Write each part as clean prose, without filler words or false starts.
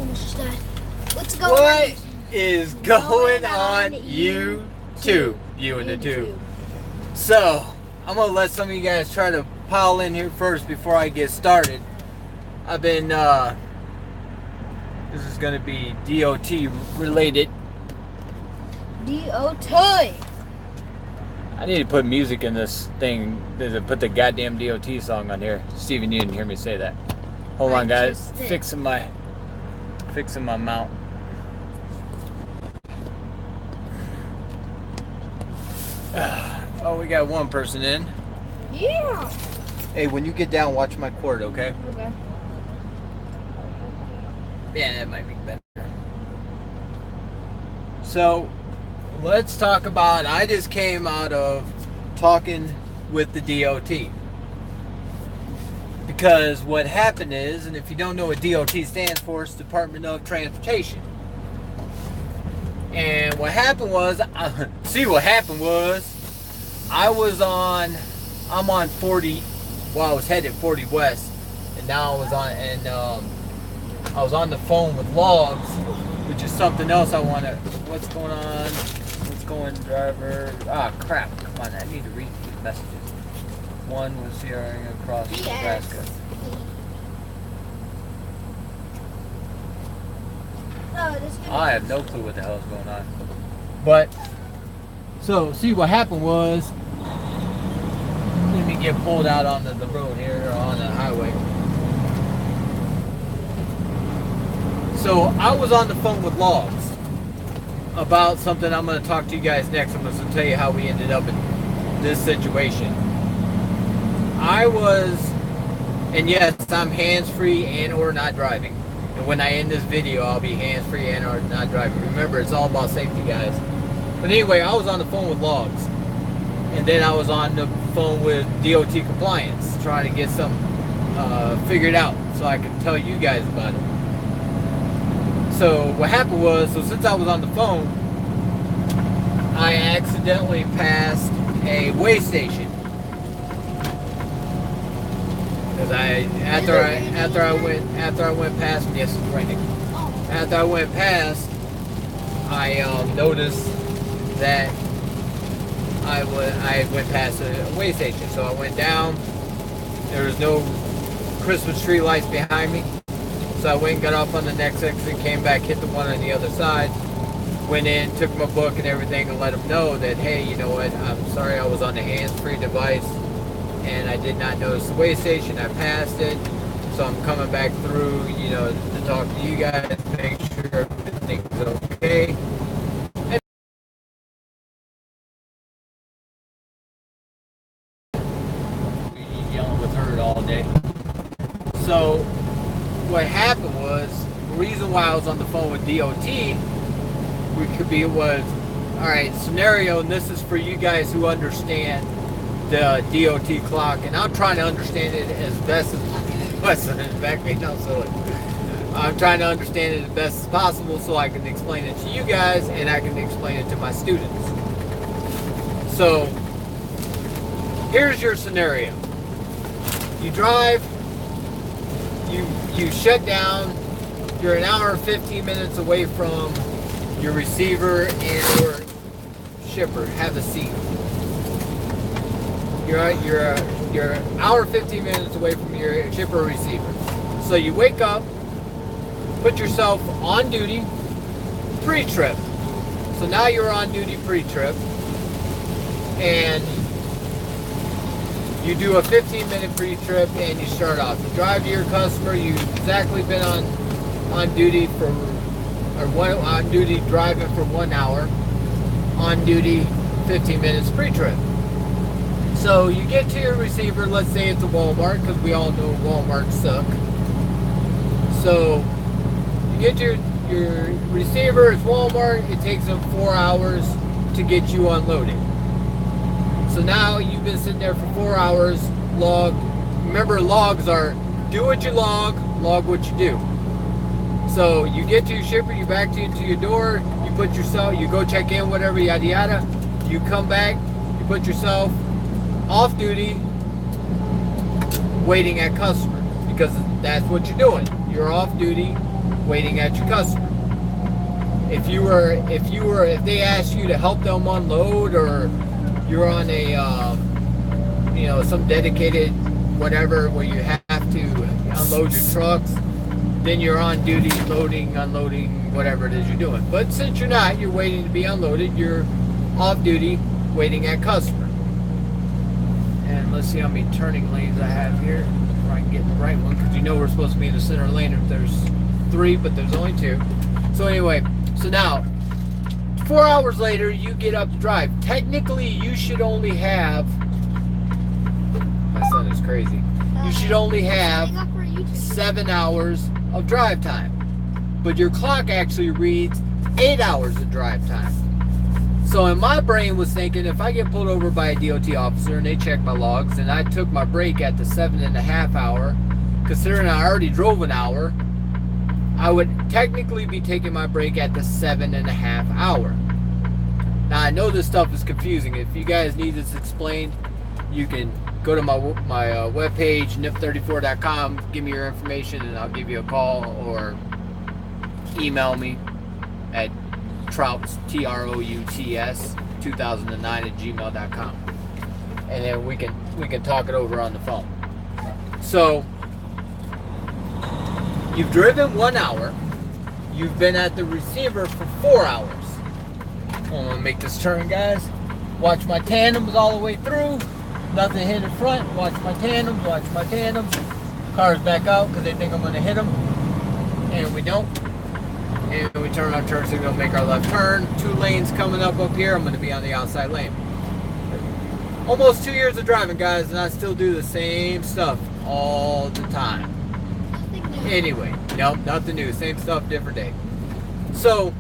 finish that. What's going What is going on YouTube? You and the tube. So, I'm going to let some of you guys try to pile in here first before I get started. I've been, this is going to be DOT related. DOT. I need to put music in this thing, to put the goddamn DOT song on here. Steven, you didn't hear me say that. Hold on, guys. Fixing my mount. Oh, we got one person in. Yeah. Hey, when you get down, watch my cord, okay? Okay. Yeah, that might be better. So, let's talk about, I just came out of talking with the DOT. Because what happened is, and if you don't know what DOT stands for, it's Department of Transportation. And what happened was, I'm on 40, well, I was headed 40 West, and now I was on the phone with Logs, which is something else I want to, what's going on, what's going, driver, crap, come on, I need to read these messages. One was hearing across Nebraska. I have no clue what the hell is going on. But, so, see what happened was, let me get pulled out onto the road here, or on the highway. So, I was on the phone with Logs about something I'm going to talk to you guys next. I'm going to tell you how we ended up in this situation. And yes, I'm hands-free and or not driving. And when I end this video, I'll be hands-free and or not driving. Remember, it's all about safety, guys. But anyway, I was on the phone with Logs. And then I was on the phone with DOT Compliance, trying to get something figured out so I could tell you guys about it. So what happened was, since I was on the phone, I accidentally passed a weigh station. Because after I went past, yes, it's raining. After I went past, I noticed that I went past a weigh station. So I went down. There was no Christmas tree lights behind me. So I went and got off on the next exit, came back, hit the one on the other side, went in, took my book and everything, and let them know that, hey, you know what, I'm sorry, I was on the hands-free device and I did not notice the weigh station. I passed it, so I'm coming back through, to talk to you guys, make sure everything's okay. Yelling with her all day. So what happened was, the reason why I was on the phone with DOT was, all right, scenario, and this is for you guys who understand the DOT clock, and I'm trying to understand it as best as I'm trying to understand it as best as possible so I can explain it to you guys and I can explain it to my students. So here's your scenario. You drive, you shut down, you're an hour and 15 minutes away from your receiver and or shipper. Have a seat. You're an hour 15 minutes away from your shipper or receiver. So you wake up, put yourself on duty pre-trip. So now you're on duty pre-trip, and you do a 15-minute pre-trip and you start off. You drive to your customer. You've exactly been on duty on duty driving for 1 hour, on duty 15 minutes pre-trip. So you get to your receiver, let's say it's a Walmart, because we all know Walmart suck. So you get to your receiver, it's Walmart, it takes them 4 hours to get you unloaded. So now you've been sitting there for 4 hours, remember logs are do what you log what you do. So you get to your shipper, you back to your door, you go check in, whatever, yada yada. You come back, you put yourself off duty, waiting at customer, because that's what you're doing. You're off duty, waiting at your customer. If they asked you to help them unload, or you're on a, some dedicated whatever where you have to unload your trucks, then you're on duty loading, unloading, whatever it is you're doing. But since you're not, you're waiting to be unloaded, you're off duty, waiting at customer. And let's see how many turning lanes I have here, where I can get the right one, because we're supposed to be in the center lane if there's 3, but there's only 2. So anyway, so now, 4 hours later, you get up to drive. Technically, you should only have, my son is crazy, you should only have 7 hours of drive time. But your clock actually reads 8 hours of drive time. So in my brain was thinking, if I get pulled over by a DOT officer and they check my logs and I took my break at the 7.5 hour, considering I already drove an hour, I would technically be taking my break at the 7.5 hour. Now I know this stuff is confusing. If you guys need this explained, you can go to my webpage, nip34.com, give me your information and I'll give you a call, or email me at Trouts, TROUTS 2009@gmail.com, and then we can talk it over on the phone. So you've driven 1 hour, you've been at the receiver for 4 hours. I'm gonna make this turn, guys. Watch my tandems all the way through. Nothing hit in front. Watch my tandems. Watch my tandems. Cars back out because they think I'm gonna hit them, and we don't. And we turn our turn signal, make our left turn. 2 lanes coming up here. I'm going to be on the outside lane. Almost 2 years of driving, guys, and I still do the same stuff all the time. Anyway, nope, nothing new. Same stuff, different day. So,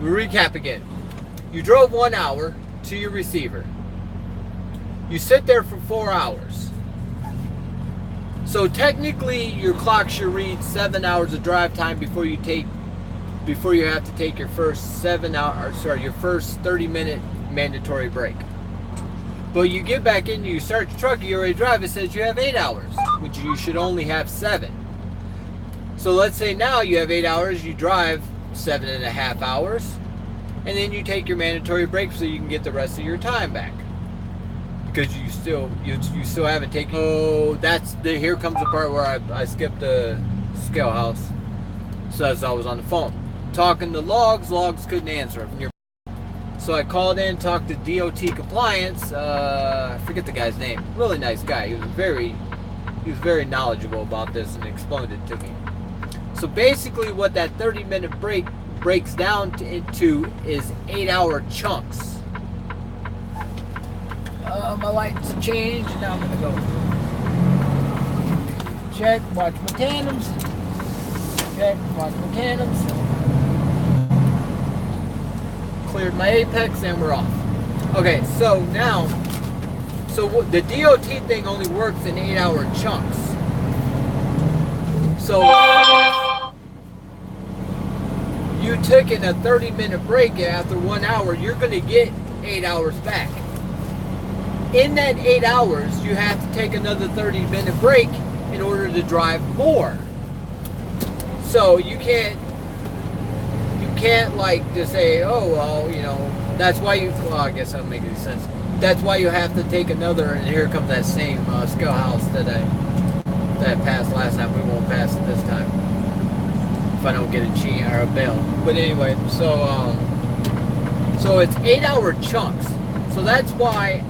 we recap again. You drove 1 hour to your receiver. You sit there for 4 hours. So technically, your clock should read 7 hours of drive time before you have to take your first 30-minute mandatory break. But you get back in, you start your truck, you already drive, it says you have 8 hours, which you should only have 7. So let's say now you have 8 hours, you drive 7.5 hours, and then you take your mandatory break so you can get the rest of your time back. Because you still haven't taken. Oh, here comes the part where I skipped the scale house. So as I was on the phone talking to logs couldn't answer. So I called in, talked to DOT compliance. I forget the guy's name. Really nice guy. He was very knowledgeable about this and explained it to me. So basically, what that 30-minute break breaks down into is 8-hour chunks. My lights changed. Now I'm gonna go check. Watch my tandems. Check. Watch my tandems. Cleared my apex and we're off. Okay, so now, the DOT thing only works in 8-hour chunks. So you taking a 30-minute break after 1 hour, you're going to get 8 hours back. In that 8 hours, you have to take another 30-minute break in order to drive more. So you can't like just say, oh, well, that's why I guess that makes any sense. That's why you have to take another, and here comes that same scale house that I passed last time. We won't pass it this time if I don't get a cheat or a bail. But anyway, so it's 8-hour chunks. So that's why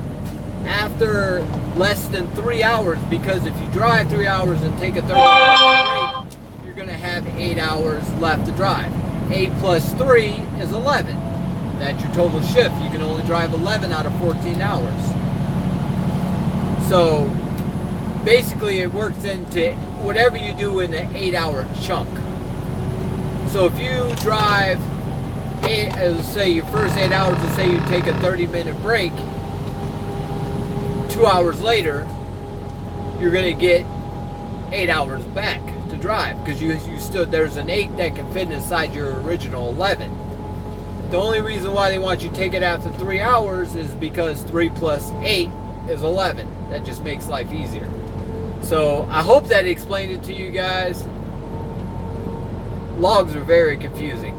after less than 3 hours, because if you drive 3 hours and take a 30-minute break, you're going to have 8 hours left to drive. 8 plus 3 is 11. That's your total shift. You can only drive 11 out of 14 hours. So basically it works into whatever you do in an 8-hour chunk. So if you drive, let's say your first 8 hours, let's say you take a 30-minute break, 2 hours later, you're going to get 8 hours back to drive, because you still, there's an 8 that can fit inside your original 11. The only reason why they want you to take it after 3 hours is because 3 plus 8 is 11. That just makes life easier. So I hope that explained it to you guys. logs are very confusing.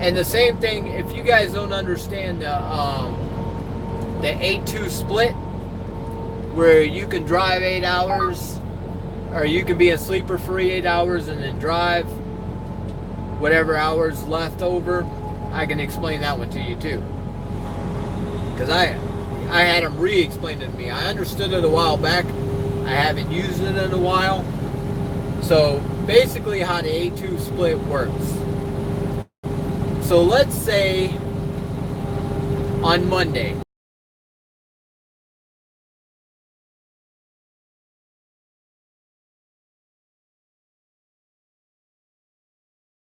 And the same thing, if you guys don't understand the 8-2 split, where you can drive 8 hours, or you can be a sleeper for 8 hours and then drive whatever hours left over, I can explain that one to you too. Because I had them re-explain it to me. I understood it a while back. I haven't used it in a while. So basically how the 8-2 split works. So let's say on Monday,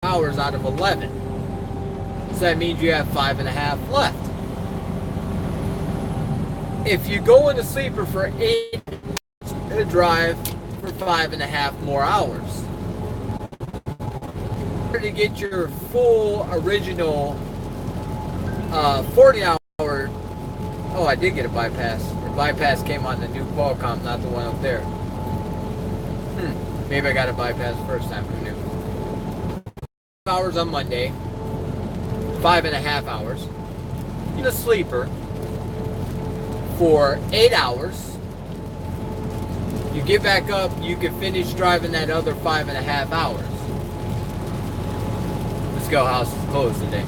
hours out of 11. So that means you have 5.5 left. If you go into sleeper for 8, to drive for 5.5 more hours. To get your full original 40 hour, oh, I did get a bypass. The bypass came on the new Qualcomm, not the one up there. Maybe I got a bypass first time, who knew? Hours on Monday, 5.5 hours. In a sleeper for 8 hours. You get back up, you can finish driving that other 5.5 hours. Let's go, house is closed today.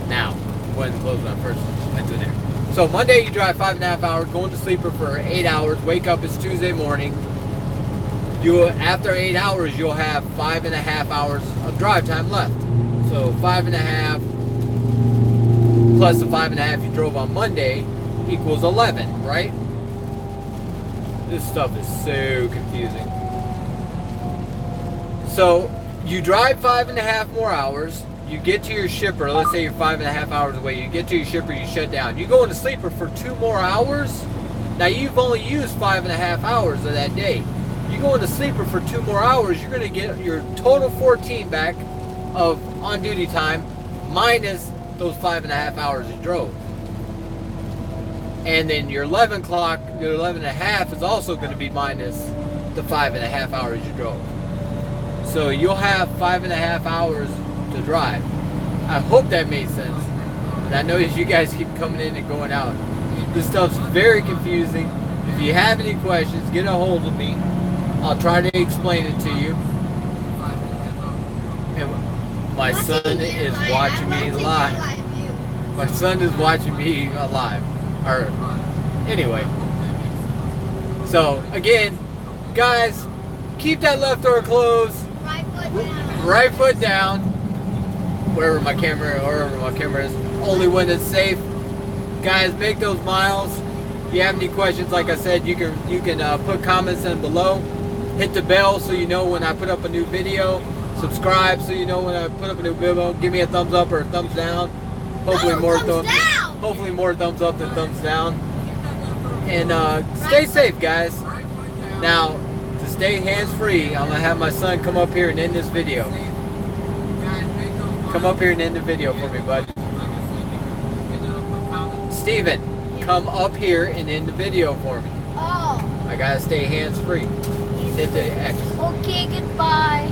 Now, it wasn't closed when I first went to there. So Monday you drive 5.5 hours, going to sleeper for 8 hours, wake up, it's Tuesday morning. After 8 hours, you'll have 5.5 hours of drive time left. So 5.5 plus the 5.5 you drove on Monday equals 11, right? This stuff is so confusing. So you drive 5.5 more hours, you get to your shipper, let's say you're 5.5 hours away, you get to your shipper, you shut down. You go into sleeper for 2 more hours. Now you've only used 5.5 hours of that day. You go into sleeper for 2 more hours, you're going to get your total 14 back of on-duty time minus those 5.5 hours you drove. And then your 11 o'clock, your 11.5 is also going to be minus the 5.5 hours you drove. So you'll have 5.5 hours to drive. I hope that made sense. And I know you guys keep coming in and going out. This stuff's very confusing. If you have any questions, get a hold of me. I'll try to explain it to you. And my son is watching me live. My son is watching me live. Or anyway. So again, guys, keep that left door closed. Right foot down. Wherever my camera is. Only when it's safe. Guys, make those miles. If you have any questions, like I said, you can put comments in below. Hit the bell so you know when I put up a new video. Subscribe so you know when I put up a new video. Give me a thumbs up or a thumbs down. Hopefully more thumbs up than thumbs down. And stay safe, guys. Now, to stay hands-free, I'm gonna have my son come up here and end this video. Come up here and end the video for me, bud. Steven, come up here and end the video for me. Oh. I gotta stay hands-free. Hit the X. Okay, goodbye.